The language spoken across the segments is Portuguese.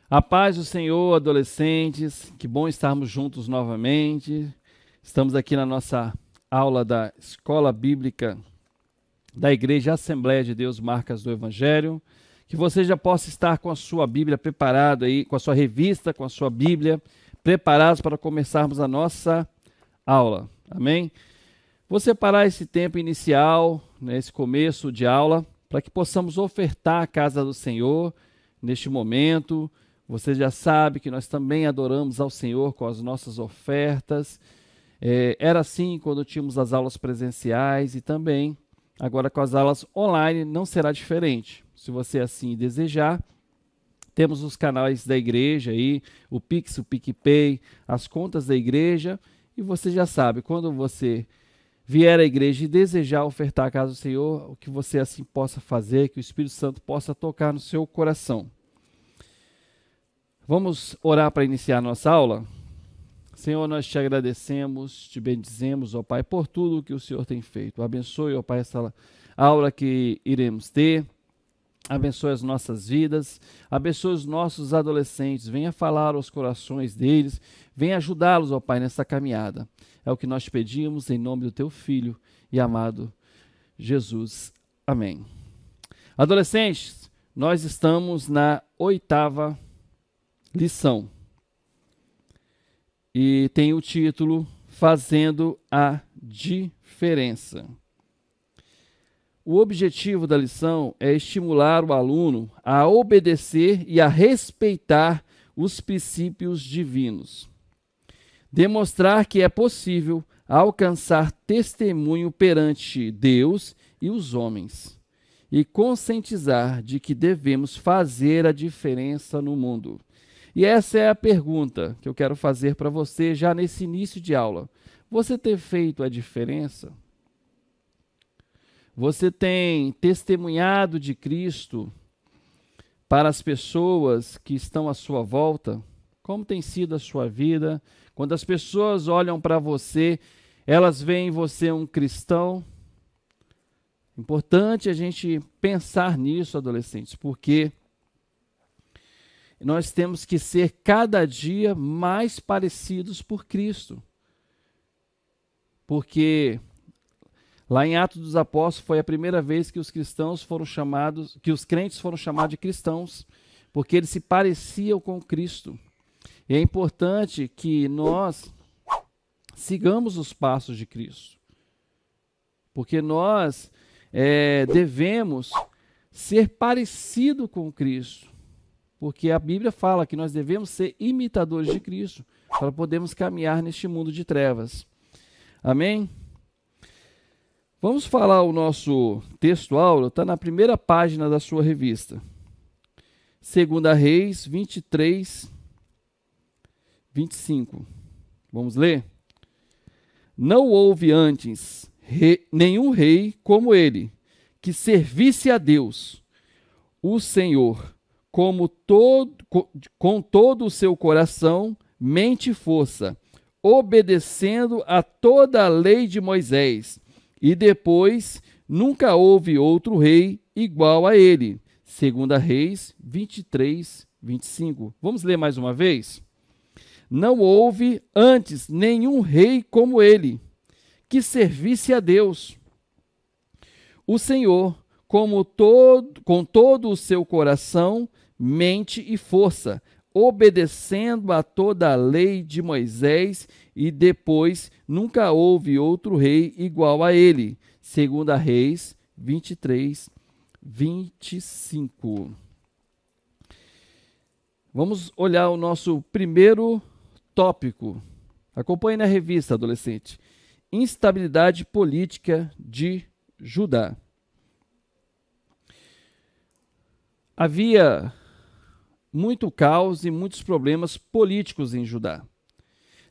A paz do Senhor, adolescentes, que bom estarmos juntos novamente. Estamos aqui na nossa aula da Escola Bíblica da Igreja Assembleia de Deus Marcas do Evangelho. Que você já possa estar com a sua Bíblia preparada aí, com a sua revista, com a sua Bíblia, preparados para começarmos a nossa aula. Amém? Vou separar esse tempo inicial, esse começo de aula, para que possamos ofertar a casa do Senhor neste momento. Você já sabe que nós também adoramos ao Senhor com as nossas ofertas. Era assim quando tínhamos as aulas presenciais e também agora com as aulas online não será diferente. Se você assim desejar, temos os canais da igreja aí, o Pix, o PicPay, as contas da igreja. E você já sabe, quando você vier à igreja e desejar ofertar a casa do Senhor, o que você assim possa fazer, que o Espírito Santo possa tocar no seu coração. Vamos orar para iniciar a nossa aula? Senhor, nós te agradecemos, te bendizemos, ó Pai, por tudo que o Senhor tem feito. Abençoe, ó Pai, essa aula que iremos ter. Abençoe as nossas vidas, abençoe os nossos adolescentes. Venha falar aos corações deles, venha ajudá-los, ó Pai, nessa caminhada. É o que nós pedimos em nome do Teu Filho e amado Jesus. Amém. Adolescentes, nós estamos na 8ª lição e tem o título Fazendo a Diferença. O objetivo da lição é estimular o aluno a obedecer e a respeitar os princípios divinos, demonstrar que é possível alcançar testemunho perante Deus e os homens e conscientizar de que devemos fazer a diferença no mundo. E essa é a pergunta que eu quero fazer para você já nesse início de aula. Você tem feito a diferença? Você tem testemunhado de Cristo para as pessoas que estão à sua volta? Como tem sido a sua vida? Quando as pessoas olham para você, elas veem em você um cristão? Importante a gente pensar nisso, adolescentes, porque nós temos que ser cada dia mais parecidos por Cristo. Porque lá em Atos dos Apóstolos foi a primeira vez que os cristãos foram chamados, que os crentes foram chamados de cristãos, porque eles se pareciam com Cristo. E é importante que nós sigamos os passos de Cristo. Porque nós devemos ser parecido com Cristo. Porque a Bíblia fala que nós devemos ser imitadores de Cristo para podermos caminhar neste mundo de trevas. Amém? Vamos falar o nosso texto-aula, está na primeira página da sua revista. 2 Reis 23, 25. Vamos ler? Não houve antes nenhum rei como ele, que servisse a Deus, o Senhor, com todo o seu coração, mente e força, obedecendo a toda a lei de Moisés. E depois, nunca houve outro rei igual a ele. 2 Reis 23, 25. Vamos ler mais uma vez? Não houve antes nenhum rei como ele, que servisse a Deus, o Senhor, com todo o seu coração, mente e força, obedecendo a toda a lei de Moisés, e depois nunca houve outro rei igual a ele. 2 Reis 23, 25. Vamos olhar o nosso primeiro tópico. Acompanhe na revista, adolescente. Instabilidade política de Judá. Havia muito caos e muitos problemas políticos em Judá.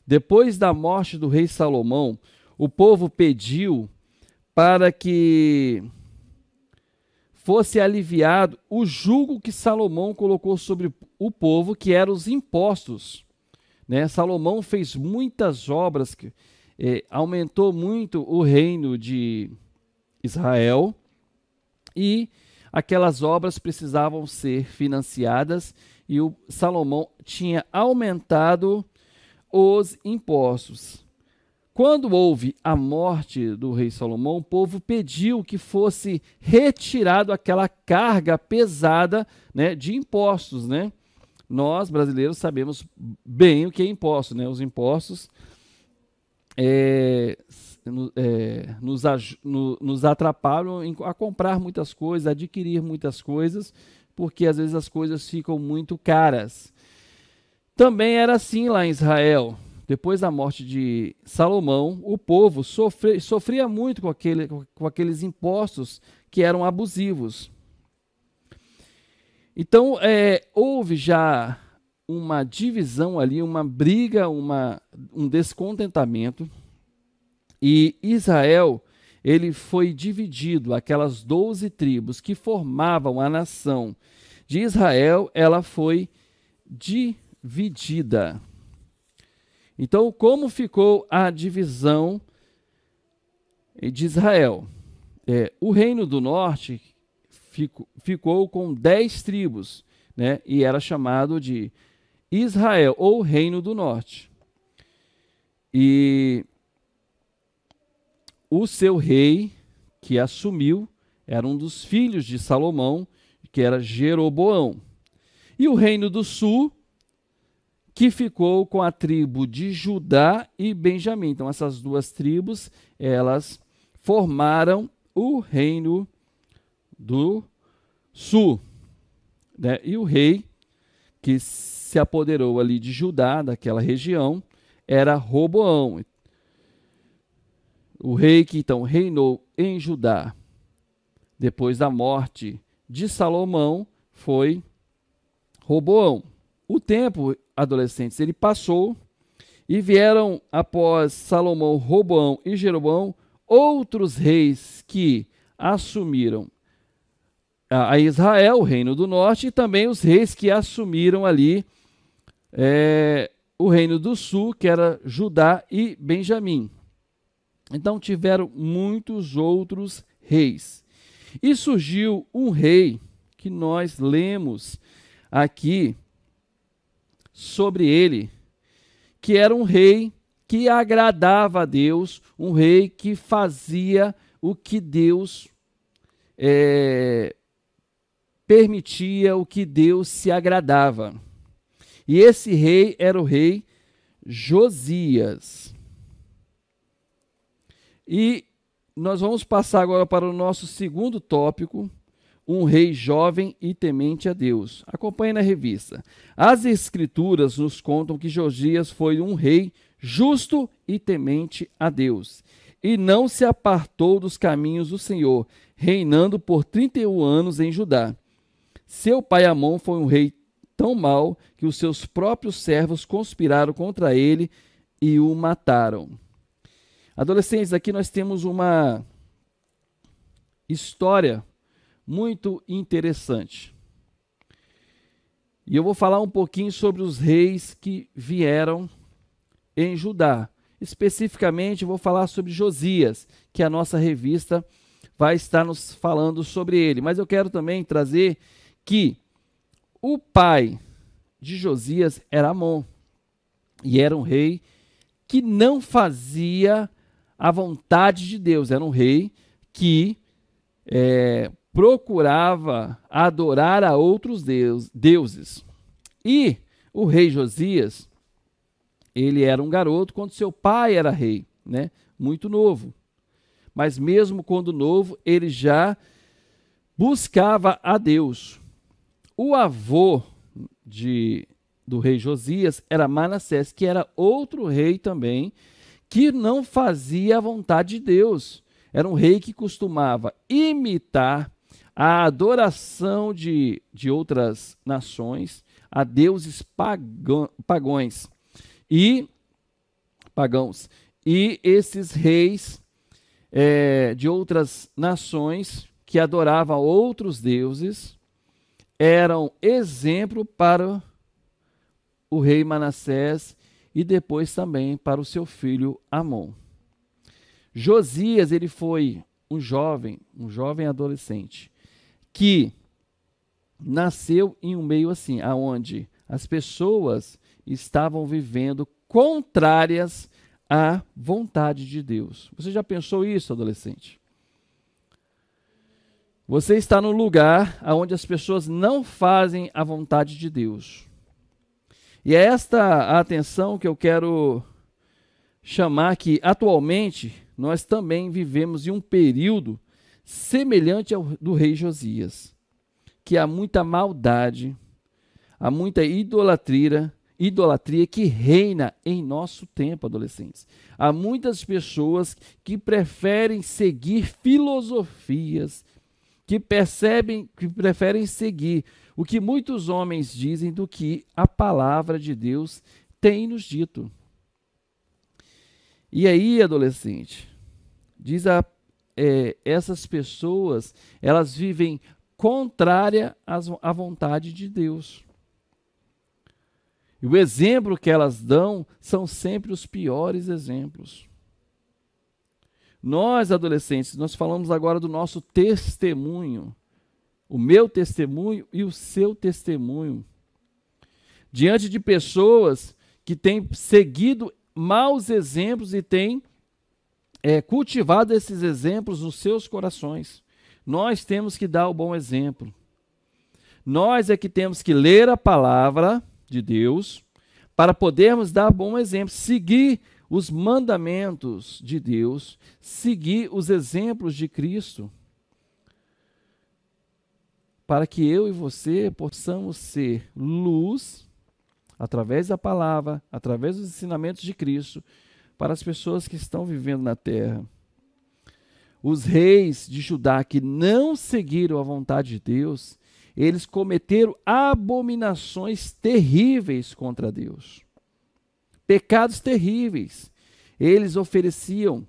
Depois da morte do rei Salomão, o povo pediu para que fosse aliviado o jugo que Salomão colocou sobre o povo, que eram os impostos. Salomão fez muitas obras, aumentou muito o reino de Israel, e aquelas obras precisavam ser financiadas, e o Salomão tinha aumentado os impostos. Quando houve a morte do rei Salomão, o povo pediu que fosse retirado aquela carga pesada, né, de impostos, né? Nós, brasileiros, sabemos bem o que é imposto, né? Os impostos nos atrapalham a comprar muitas coisas, a adquirir muitas coisas, porque às vezes as coisas ficam muito caras. Também era assim lá em Israel. Depois da morte de Salomão, o povo sofria muito com aqueles impostos que eram abusivos. Então, houve já uma divisão ali, uma briga, um descontentamento. E Israel, ele foi dividido, aquelas 12 tribos que formavam a nação de Israel, ela foi dividida. Então, como ficou a divisão de Israel? O reino do norte ficou com 10 tribos, né? E era chamado de Israel, ou Reino do Norte. E o seu rei, que assumiu, era um dos filhos de Salomão, que era Jeroboão. E o Reino do Sul, que ficou com a tribo de Judá e Benjamim. Então, essas duas tribos, elas formaram o Reino do Sul, né? E o rei que se apoderou ali de Judá, daquela região, era Roboão. O rei que então reinou em Judá, depois da morte de Salomão, foi Roboão. O tempo, adolescentes, ele passou e vieram após Salomão, Roboão e Jeroboão outros reis que assumiram a Israel, o reino do norte, e também os reis que assumiram ali o reino do sul, que era Judá e Benjamim. Então tiveram muitos outros reis. E surgiu um rei que nós lemos aqui sobre ele, que era um rei que agradava a Deus, um rei que fazia o que Deus permitia, o que Deus se agradava. E esse rei era o rei Josias. E nós vamos passar agora para o nosso segundo tópico, um rei jovem e temente a Deus. Acompanhe na revista. As Escrituras nos contam que Josias foi um rei justo e temente a Deus, e não se apartou dos caminhos do Senhor, reinando por 31 anos em Judá. Seu pai Amon foi um rei tão mau que os seus próprios servos conspiraram contra ele e o mataram. Adolescentes, aqui nós temos uma história muito interessante. E eu vou falar um pouquinho sobre os reis que vieram em Judá. Especificamente, vou falar sobre Josias, que a nossa revista vai estar nos falando sobre ele. Mas eu quero também trazer que o pai de Josias era Amon, e era um rei que não fazia a vontade de Deus, era um rei que procurava adorar a outros deuses. E o rei Josias, ele era um garoto quando seu pai era rei, né? Muito novo. Mas mesmo quando novo, ele já buscava a Deus. O avô do rei Josias era Manassés, que era outro rei também, que não fazia a vontade de Deus. Era um rei que costumava imitar a adoração de outras nações, a deuses pagãos. E esses reis de outras nações que adoravam outros deuses eram exemplo para o rei Manassés e depois também para o seu filho Amon. Josias, ele foi um jovem adolescente, que nasceu em um meio assim, aonde as pessoas estavam vivendo contrárias à vontade de Deus. Você já pensou isso, adolescente? Você está num lugar onde as pessoas não fazem a vontade de Deus. E é esta a atenção que eu quero chamar, que atualmente nós também vivemos em um período semelhante ao do rei Josias, que há muita maldade, há muita idolatria que reina em nosso tempo, adolescentes. Há muitas pessoas que preferem seguir filosofias, que preferem seguir o que muitos homens dizem do que a palavra de Deus tem nos dito. E aí, adolescente, essas pessoas, elas vivem contrária à vontade de Deus. E o exemplo que elas dão são sempre os piores exemplos. Nós, adolescentes, nós falamos agora do nosso testemunho, o meu testemunho e o seu testemunho. Diante de pessoas que têm seguido maus exemplos e têm cultivado esses exemplos nos seus corações. Nós temos que dar o bom exemplo. Nós é que temos que ler a palavra de Deus para podermos dar bom exemplo, seguir os mandamentos de Deus, seguir os exemplos de Cristo, para que eu e você possamos ser luz, através da palavra, através dos ensinamentos de Cristo, para as pessoas que estão vivendo na terra. Os reis de Judá que não seguiram a vontade de Deus, eles cometeram abominações terríveis contra Deus. Pecados terríveis. Eles ofereciam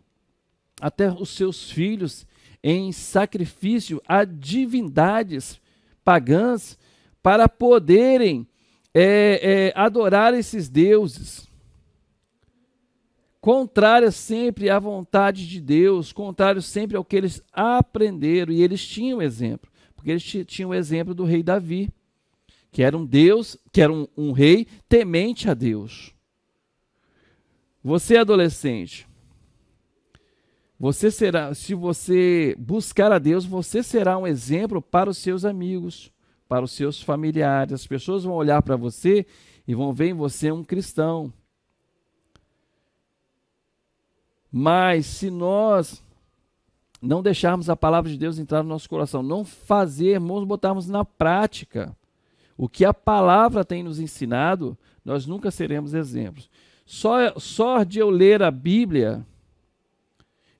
até os seus filhos em sacrifício a divindades pagãs para poderem adorar esses deuses. Contrárias sempre à vontade de Deus, contrários sempre ao que eles aprenderam. E eles tinham exemplo, porque eles tinham o exemplo do rei Davi, que era um Deus, que era um rei temente a Deus. Você, adolescente, se você buscar a Deus, você será um exemplo para os seus amigos, para os seus familiares. As pessoas vão olhar para você e vão ver em você um cristão. Mas se nós não deixarmos a palavra de Deus entrar no nosso coração, não botarmos na prática o que a palavra tem nos ensinado, nós nunca seremos exemplos. Só de eu ler a Bíblia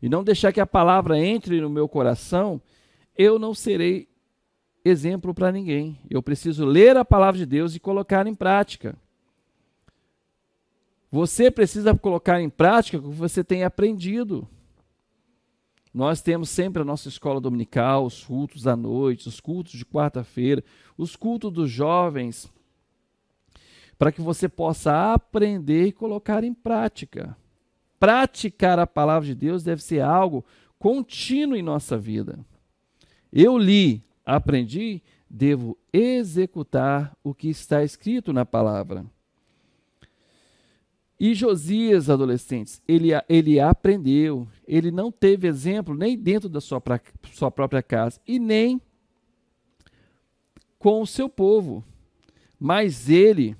e não deixar que a palavra entre no meu coração, eu não serei exemplo para ninguém. Eu preciso ler a palavra de Deus e colocar em prática. Você precisa colocar em prática o que você tem aprendido. Nós temos sempre a nossa escola dominical, os cultos à noite, os cultos de quarta-feira, os cultos dos jovens, para que você possa aprender e colocar em prática. Praticar a palavra de Deus deve ser algo contínuo em nossa vida. Eu li, aprendi, devo executar o que está escrito na palavra. E Josias, adolescentes, ele aprendeu, ele não teve exemplo nem dentro da sua própria casa e nem com o seu povo, mas ele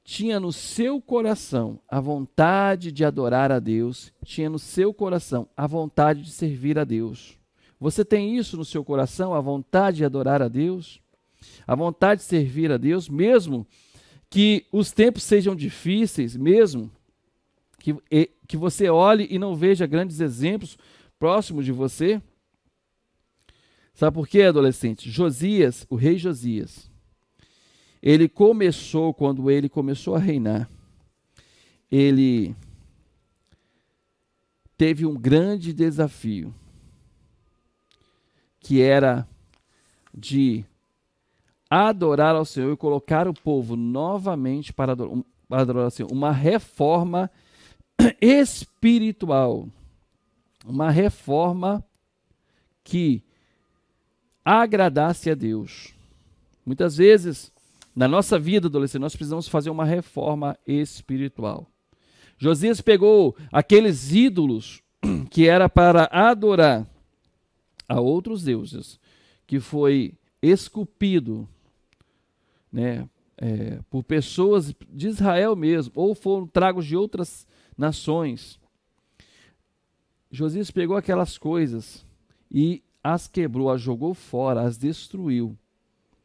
tinha no seu coração a vontade de adorar a Deus, tinha no seu coração a vontade de servir a Deus. Você tem isso no seu coração, a vontade de adorar a Deus, a vontade de servir a Deus, mesmo que os tempos sejam difíceis, mesmo que você olhe e não veja grandes exemplos próximos de você? Sabe por quê, adolescente? Josias, o rei Josias, quando ele começou a reinar, ele teve um grande desafio, que era de adorar ao Senhor e colocar o povo novamente para adorar ao Senhor. Uma reforma espiritual. uma reforma que agradasse a Deus. Muitas vezes, na nossa vida adolescente, nós precisamos fazer uma reforma espiritual. Josias pegou aqueles ídolos que era para adorar a outros deuses, que foi esculpido, né, por pessoas de Israel mesmo, ou foram tragos de outras nações. Josias pegou aquelas coisas e as quebrou, as jogou fora, as destruiu.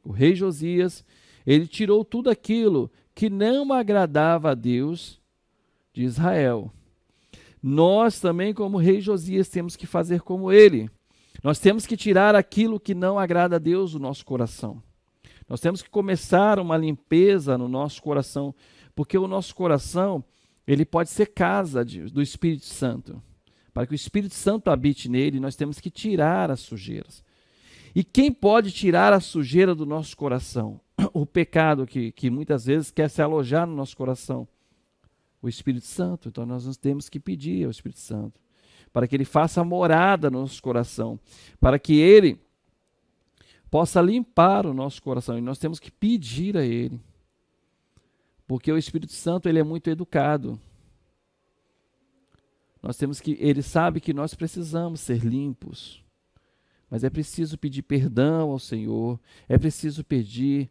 O rei Josias, ele tirou tudo aquilo que não agradava a Deus de Israel. Nós também, como rei Josias, temos que fazer como ele. Nós temos que tirar aquilo que não agrada a Deus do nosso coração. Nós temos que começar uma limpeza no nosso coração, porque o nosso coração, ele pode ser casa do Espírito Santo. Para que o Espírito Santo habite nele, nós temos que tirar as sujeiras. E quem pode tirar a sujeira do nosso coração? O pecado que muitas vezes quer se alojar no nosso coração. O Espírito Santo. Então nós temos que pedir ao Espírito Santo para que ele faça morada no nosso coração, para que ele possa limpar o nosso coração. E nós temos que pedir a ele, porque o Espírito Santo, ele é muito educado. Ele sabe que nós precisamos ser limpos, mas é preciso pedir perdão ao Senhor, é preciso pedir,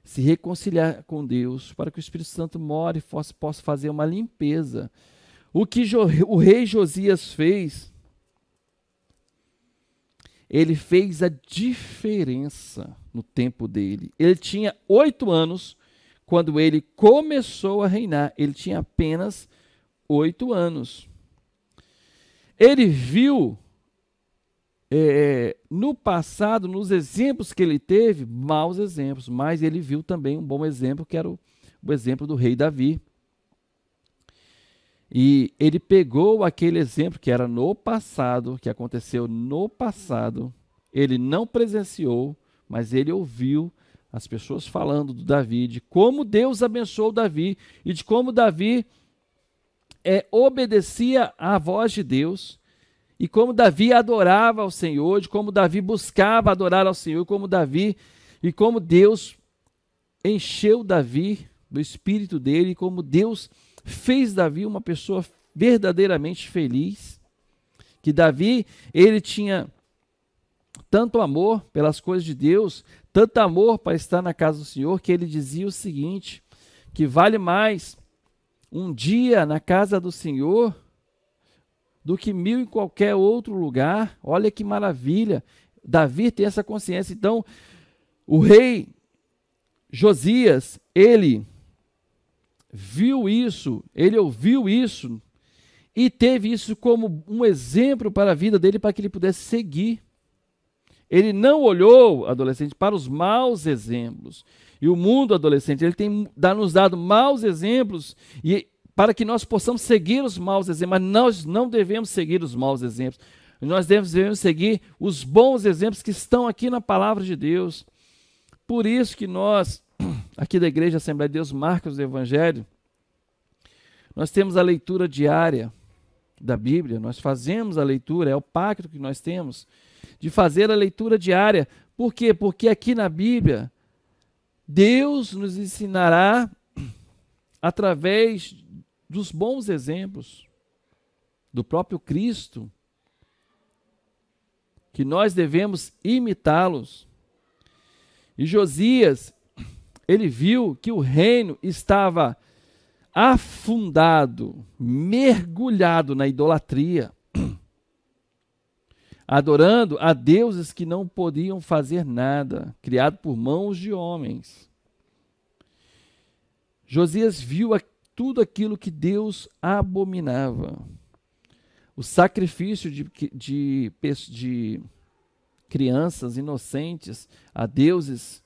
se reconciliar com Deus, para que o Espírito Santo more e possa fazer uma limpeza. O que o rei Josias fez, ele fez a diferença no tempo dele. Ele tinha 8 anos quando ele começou a reinar. Ele tinha apenas 8 anos. Ele viu no passado, nos exemplos que ele teve, maus exemplos, mas ele viu também um bom exemplo, que era o exemplo do rei Davi. E ele pegou aquele exemplo que era no passado, que aconteceu no passado, ele não presenciou, mas ele ouviu as pessoas falando do Davi, de como Deus abençoou Davi e de como Davi obedecia à voz de Deus, e como Davi adorava ao Senhor, de como Davi buscava adorar ao Senhor, e como Deus encheu Davi do espírito dele, e como Deus fez Davi uma pessoa verdadeiramente feliz. Que Davi, ele tinha tanto amor pelas coisas de Deus, tanto amor para estar na casa do Senhor, que ele dizia o seguinte, que vale mais um dia na casa do Senhor do que 1000 em qualquer outro lugar. Olha que maravilha, Davi tem essa consciência. Então, o rei Josias, ele viu isso, ele ouviu isso e teve isso como um exemplo para a vida dele, para que ele pudesse seguir. Ele não olhou, adolescente, para os maus exemplos. E o mundo adolescente, ele tem nos dado maus exemplos, e para que nós possamos seguir os maus exemplos, mas nós não devemos seguir os maus exemplos. Nós devemos seguir os bons exemplos que estão aqui na palavra de Deus. Por isso que nós, aqui da Igreja Assembleia de Deus Marcos do Evangelho, nós temos a leitura diária da Bíblia, nós fazemos a leitura, é o pacto que nós temos, de fazer a leitura diária. Por quê? Porque aqui na Bíblia, Deus nos ensinará através dos bons exemplos do próprio Cristo, que nós devemos imitá-los. E Josias, ele viu que o reino estava afundado, mergulhado na idolatria, adorando a deuses que não podiam fazer nada, criado por mãos de homens. Josias viu tudo aquilo que Deus abominava. O sacrifício de crianças inocentes a deuses,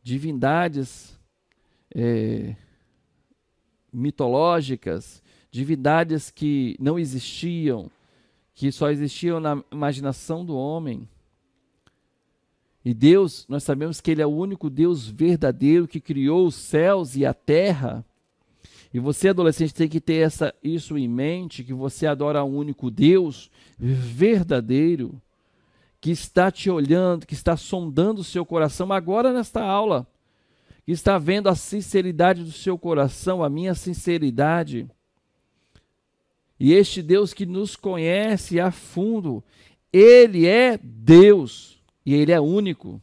divindades mitológicas, divindades que não existiam, que só existiam na imaginação do homem. E Deus, nós sabemos que Ele é o único Deus verdadeiro que criou os céus e a terra. E você, adolescente, tem que ter isso em mente, que você adora um único Deus verdadeiro, que está te olhando, que está sondando o seu coração agora nesta aula, que está vendo a sinceridade do seu coração, a minha sinceridade. E este Deus que nos conhece a fundo, Ele é Deus e Ele é único.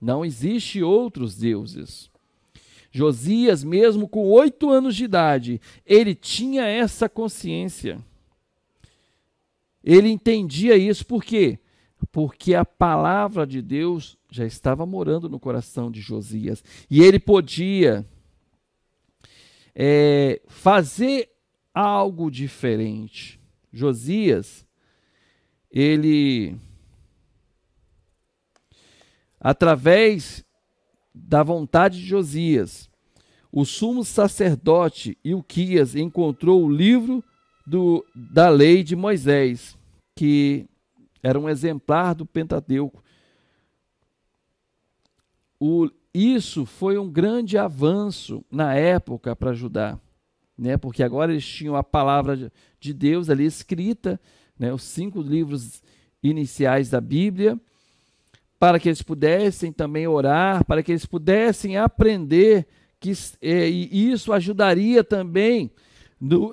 Não existe outros deuses. Josias, mesmo com 8 anos de idade, ele tinha essa consciência. Ele entendia isso. Por quê? Porque a palavra de Deus já estava morando no coração de Josias. E ele podia fazer algo diferente. Josias, ele, através da vontade de Josias, o sumo sacerdote Ilquias encontrou o livro da lei de Moisés, que era um exemplar do Pentateuco. Isso foi um grande avanço na época para Judá, né? Porque agora eles tinham a palavra de Deus ali escrita, né? Os 5 livros iniciais da Bíblia, para que eles pudessem também orar, para que eles pudessem aprender, e isso ajudaria também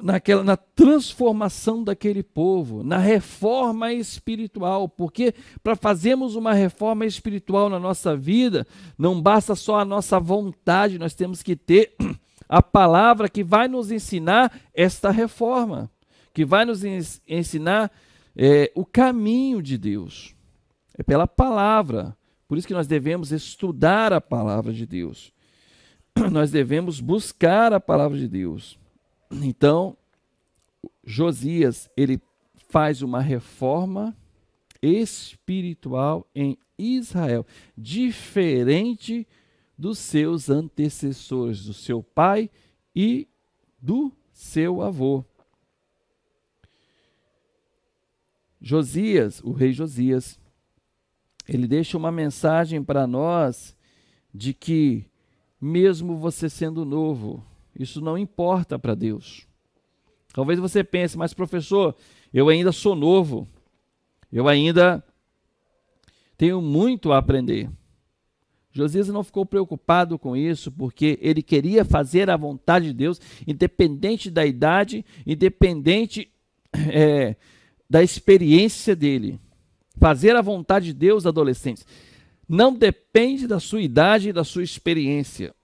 na transformação daquele povo, na reforma espiritual, porque para fazermos uma reforma espiritual na nossa vida, não basta só a nossa vontade, nós temos que ter a palavra que vai nos ensinar esta reforma, que vai nos ensinar o caminho de Deus. É pela palavra. Por isso que nós devemos estudar a palavra de Deus. Nós devemos buscar a palavra de Deus. Então, Josias, ele faz uma reforma espiritual em Israel, diferente dos seus antecessores, do seu pai e do seu avô. Josias, o rei Josias, ele deixa uma mensagem para nós de que, mesmo você sendo novo, isso não importa para Deus. Talvez você pense, mas professor, eu ainda sou novo, eu ainda tenho muito a aprender. Josias não ficou preocupado com isso, porque ele queria fazer a vontade de Deus, independente da idade, independente da experiência dele. Fazer a vontade de Deus, adolescentes, não depende da sua idade e da sua experiência.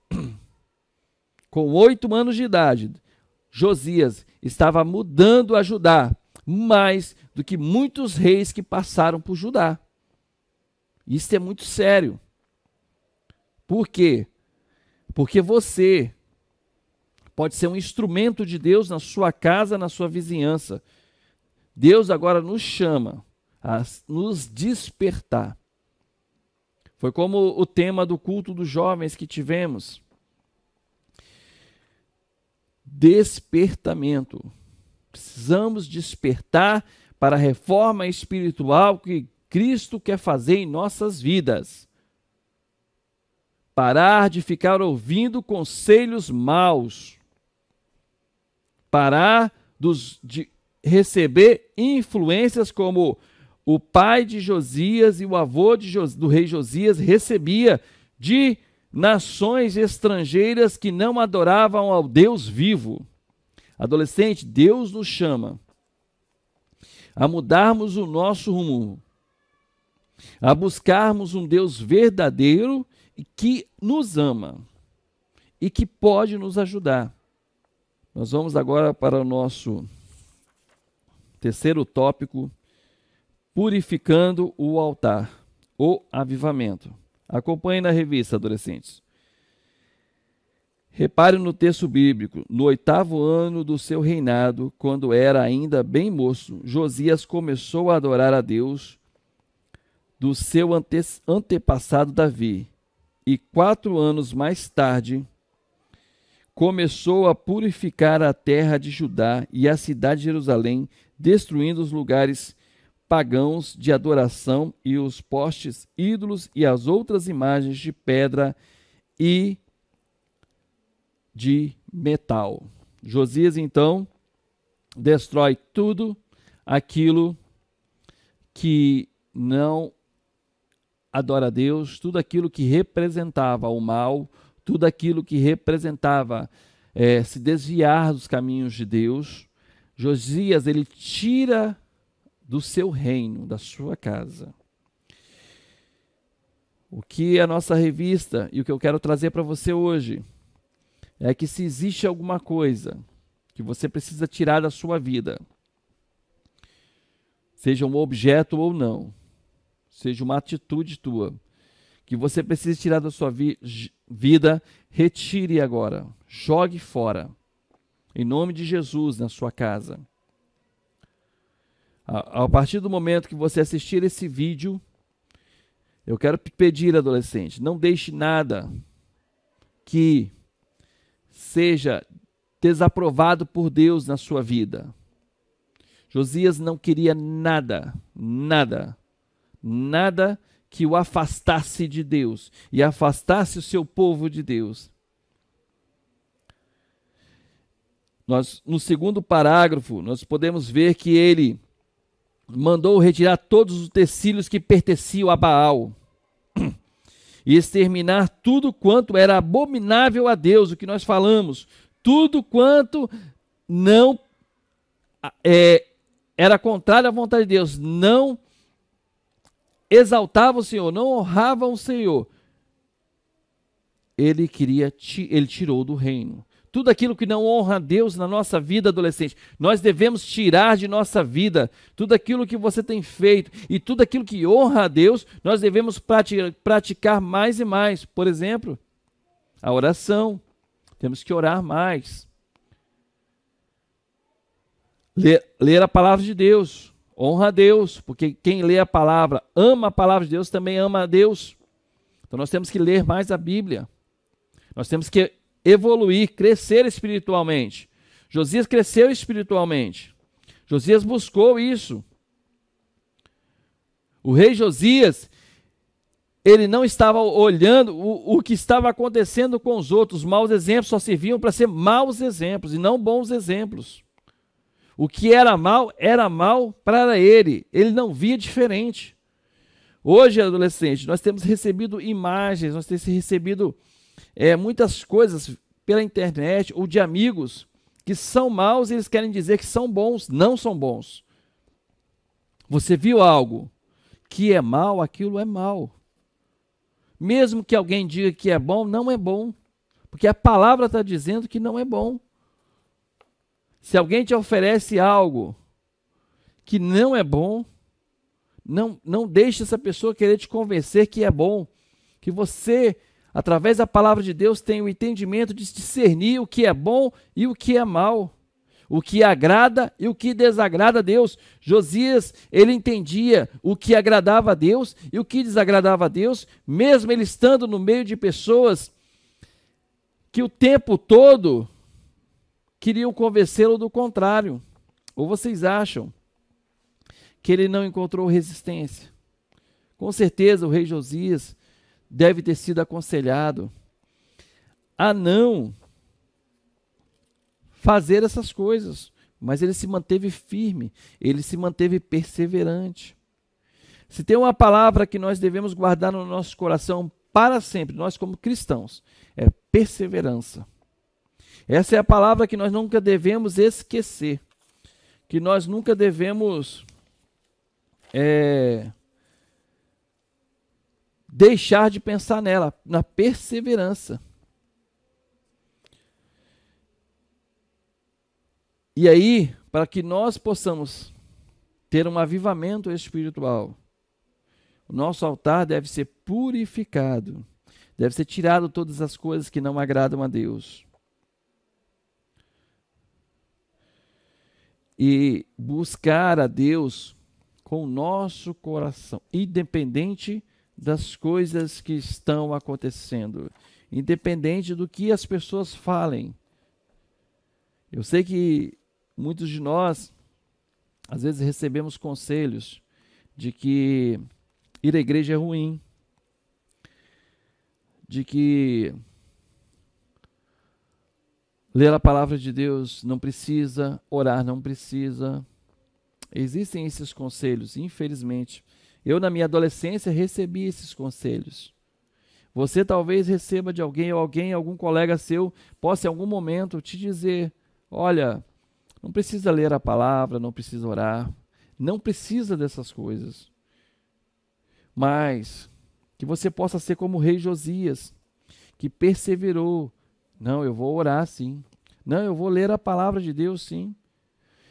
Com 8 anos de idade, Josias estava mudando a Judá mais do que muitos reis que passaram por Judá. Isso é muito sério. Por quê? Porque você pode ser um instrumento de Deus na sua casa, na sua vizinhança. Deus agora nos chama a nos despertar. Foi como o tema do culto dos jovens que tivemos. Despertamento. Precisamos despertar para a reforma espiritual que Cristo quer fazer em nossas vidas. Parar de ficar ouvindo conselhos maus. Parar de receber influências como o pai de Josias e o avô do rei Josias recebia de nações estrangeiras que não adoravam ao Deus vivo. Adolescente, Deus nos chama a mudarmos o nosso rumo, a buscarmos um Deus verdadeiro e que nos ama e que pode nos ajudar. Nós vamos agora para o nosso terceiro tópico, purificando o altar, o avivamento. Acompanhe na revista, adolescentes. Repare no texto bíblico. No 8º ano do seu reinado, quando era ainda bem moço, Josias começou a adorar a Deus do seu antepassado Davi. E 4 anos mais tarde, começou a purificar a terra de Judá e a cidade de Jerusalém, destruindo os lugares pagãos de adoração e os postes ídolos e as outras imagens de pedra e de metal. Josias, então, destrói tudo aquilo que não adora a Deus, tudo aquilo que representava o mal, tudo aquilo que representava se desviar dos caminhos de Deus. Josias, ele tira do seu reino, da sua casa. O que a nossa revista e o que eu quero trazer para você hoje é que se existe alguma coisa que você precisa tirar da sua vida, seja um objeto ou não, seja uma atitude tua, que você precisa tirar da sua vida, retire agora, jogue fora, em nome de Jesus, na sua casa. A partir do momento que você assistir esse vídeo, eu quero pedir, adolescente, não deixe nada que seja desaprovado por Deus na sua vida. Josias não queria nada que o afastasse de Deus e afastasse o seu povo de Deus. No segundo parágrafo, nós podemos ver que ele mandou retirar todos os utensílios que pertenciam a Baal e exterminar tudo quanto era abominável a Deus, o que nós falamos, tudo quanto não era contrário à vontade de Deus, não exaltava o Senhor, não honrava o Senhor. Ele tirou do reino. Tudo aquilo que não honra a Deus na nossa vida, adolescente, nós devemos tirar de nossa vida. Tudo aquilo que você tem feito e tudo aquilo que honra a Deus, nós devemos praticar mais e mais. Por exemplo, a oração. Temos que orar mais. Ler a palavra de Deus. Honra a Deus, porque quem lê a palavra, ama a palavra de Deus, também ama a Deus. Então nós temos que ler mais a Bíblia. Nós temos que evoluir, crescer espiritualmente. Josias cresceu espiritualmente. Josias buscou isso. O rei Josias, ele não estava olhando o que estava acontecendo com os outros. Os maus exemplos só serviam para ser maus exemplos e não bons exemplos. O que era mal para ele. Ele não via diferente. Hoje, adolescente, nós temos recebido imagens, nós temos recebido muitas coisas pela internet ou de amigos que são maus e eles querem dizer que são bons. Não são bons. Você viu algo que é mal, aquilo é mal. Mesmo que alguém diga que é bom, não é bom. Porque a palavra está dizendo que não é bom. Se alguém te oferece algo que não é bom, não deixe essa pessoa querer te convencer que é bom. Que você, através da palavra de Deus, tenha o entendimento de discernir o que é bom e o que é mal. O que agrada e o que desagrada a Deus. Josias, ele entendia o que agradava a Deus e o que desagradava a Deus, mesmo ele estando no meio de pessoas que o tempo todo queriam convencê-lo do contrário. Ou vocês acham que ele não encontrou resistência? Com certeza o rei Josias deve ter sido aconselhado a não fazer essas coisas, mas ele se manteve firme, ele se manteve perseverante. Se tem uma palavra que nós devemos guardar no nosso coração para sempre, nós como cristãos, é perseverança. Essa é a palavra que nós nunca devemos esquecer, que nós nunca devemos deixar de pensar nela, na perseverança. E aí, para que nós possamos ter um avivamento espiritual, o nosso altar deve ser purificado, deve ser tirado todas as coisas que não agradam a Deus. E buscar a Deus com o nosso coração, independente das coisas que estão acontecendo, independente do que as pessoas falem. Eu sei que muitos de nós, às vezes, recebemos conselhos de que ir à igreja é ruim, de que ler a palavra de Deus não precisa, orar não precisa. Existem esses conselhos, infelizmente. Eu, na minha adolescência, recebi esses conselhos. Você talvez receba de alguém, ou alguém, algum colega seu, possa em algum momento te dizer, olha, não precisa ler a palavra, não precisa orar, não precisa dessas coisas. Mas que você possa ser como o rei Josias, que perseverou. Não, eu vou orar sim. Não, eu vou ler a palavra de Deus sim.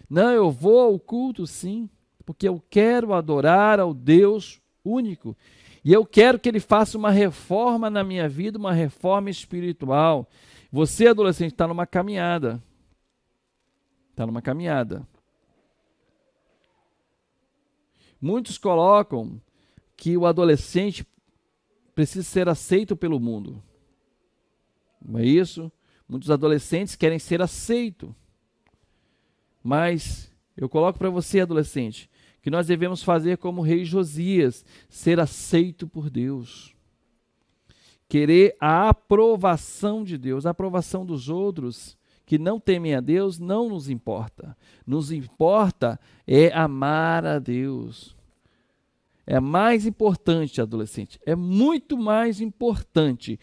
Não, eu vou ao culto sim, porque eu quero adorar ao Deus único. E eu quero que Ele faça uma reforma na minha vida, uma reforma espiritual. Você, adolescente, está numa caminhada. Está numa caminhada. Muitos colocam que o adolescente precisa ser aceito pelo mundo. Não é isso? Muitos adolescentes querem ser aceitos. Mas eu coloco para você, adolescente, que nós devemos fazer como o rei Josias, ser aceito por Deus. Querer a aprovação de Deus, a aprovação dos outros que não temem a Deus não nos importa. Nos importa é amar a Deus. É mais importante, adolescente, é muito mais importante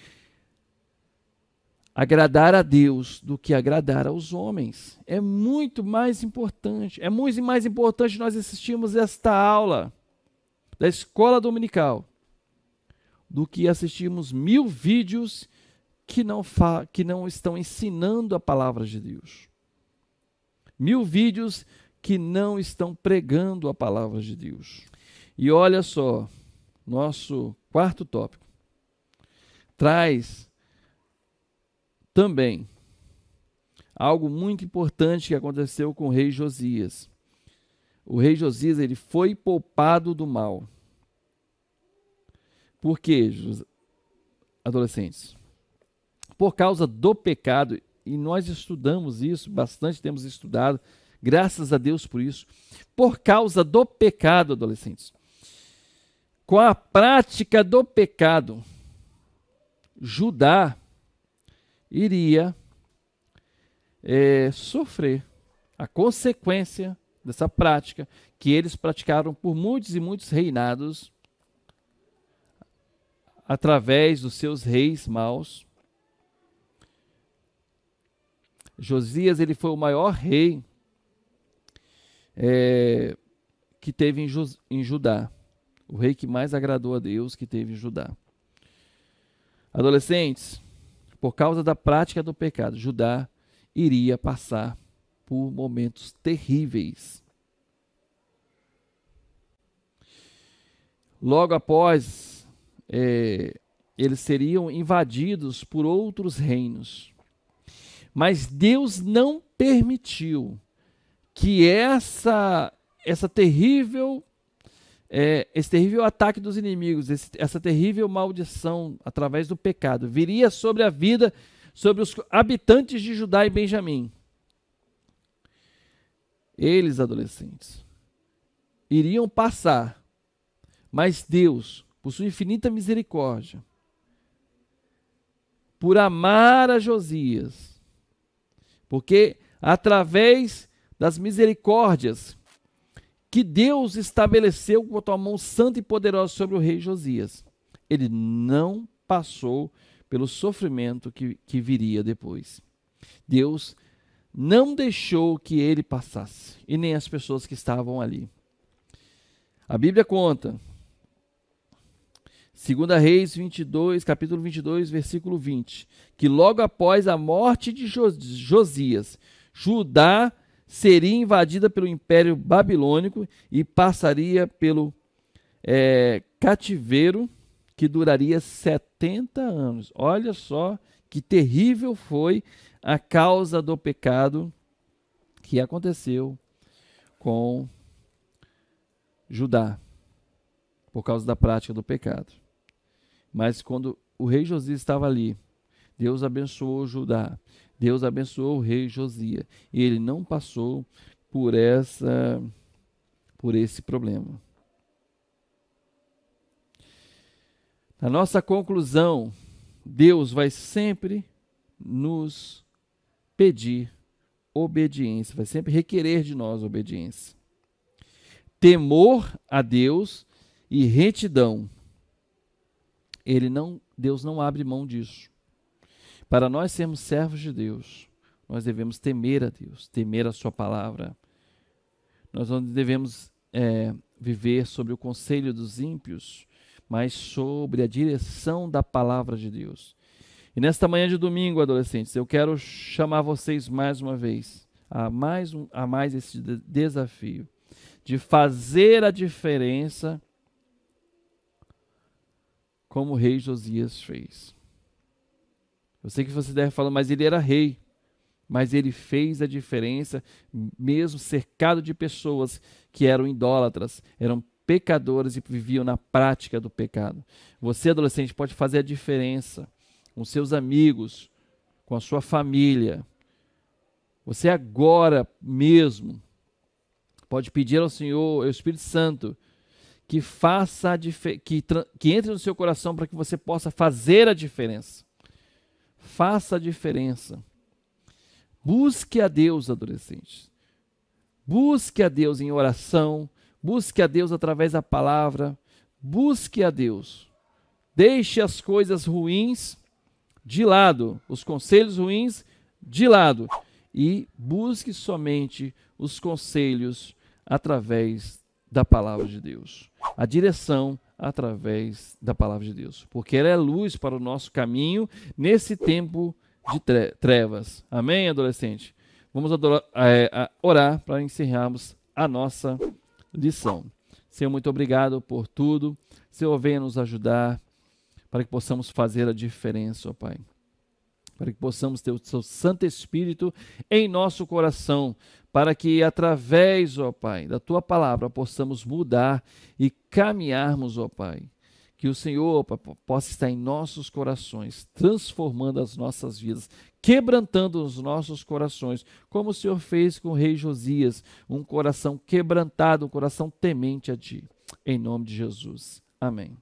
agradar a Deus do que agradar aos homens. É muito mais importante. É muito mais importante nós assistirmos esta aula da escola dominical do que assistirmos 1000 vídeos que não estão ensinando a palavra de Deus. 1000 vídeos que não estão pregando a palavra de Deus. E olha só, nosso quarto tópico traz também algo muito importante que aconteceu com o rei Josias. O rei Josias, ele foi poupado do mal. Por quê, adolescentes? Por causa do pecado, e nós estudamos isso bastante, temos estudado, graças a Deus por isso. Por causa do pecado, adolescentes, com a prática do pecado, Judá iria sofrer a consequência dessa prática que eles praticaram por muitos e muitos reinados através dos seus reis maus. Josias, ele foi o maior rei que teve em Judá, o rei que mais agradou a Deus que teve em Judá. Adolescentes, por causa da prática do pecado, Judá iria passar por momentos terríveis. Logo após, eles seriam invadidos por outros reinos. Mas Deus não permitiu que esse terrível ataque dos inimigos, essa terrível maldição através do pecado, viria sobre a vida, sobre os habitantes de Judá e Benjamim. Eles, adolescentes, iriam passar, mas Deus, por sua infinita misericórdia, por amar a Josias, porque através das misericórdias que Deus estabeleceu com a tua mão santa e poderosa sobre o rei Josias, ele não passou pelo sofrimento que viria depois. Deus não deixou que ele passasse, e nem as pessoas que estavam ali. A Bíblia conta, 2 Reis 22, capítulo 22, versículo 20, que logo após a morte de Josias, Judá seria invadida pelo Império Babilônico e passaria pelo cativeiro que duraria 70 anos. Olha só que terrível foi a causa do pecado que aconteceu com Judá, por causa da prática do pecado. Mas quando o rei Josias estava ali, Deus abençoou Judá, Deus abençoou o rei Josias, e ele não passou por esse problema. Na nossa conclusão, Deus vai sempre nos pedir obediência, vai sempre requerer de nós obediência. Temor a Deus e retidão. Deus não abre mão disso. Para nós sermos servos de Deus, nós devemos temer a Deus, temer a sua palavra. Nós não devemos viver sobre o conselho dos ímpios, mas sobre a direção da palavra de Deus. E nesta manhã de domingo, adolescentes, eu quero chamar vocês mais uma vez a mais esse desafio de fazer a diferença como o rei Josias fez. Eu sei que você deve falar, mas ele era rei, mas ele fez a diferença, mesmo cercado de pessoas que eram idólatras, eram pecadores e viviam na prática do pecado. Você, adolescente, pode fazer a diferença com seus amigos, com a sua família. Você agora mesmo pode pedir ao Senhor, ao Espírito Santo, que faça que entre no seu coração para que você possa fazer a diferença. Faça a diferença. Busque a Deus, adolescentes. Busque a Deus em oração. Busque a Deus através da palavra. Busque a Deus. Deixe as coisas ruins de lado, os conselhos ruins de lado, e busque somente os conselhos através da palavra de Deus. A direção através da palavra de Deus, porque ela é luz para o nosso caminho nesse tempo de trevas. Amém, adolescente? Vamos orar para encerrarmos a nossa lição. Senhor, muito obrigado por tudo. Senhor, venha nos ajudar para que possamos fazer a diferença, ó Pai. Para que possamos ter o seu Santo Espírito em nosso coração, para que através, ó Pai, da Tua palavra possamos mudar e caminharmos, ó Pai. Que o Senhor, ó Pai, possa estar em nossos corações, transformando as nossas vidas, quebrantando os nossos corações, como o Senhor fez com o rei Josias, um coração quebrantado, um coração temente a Ti. Em nome de Jesus. Amém.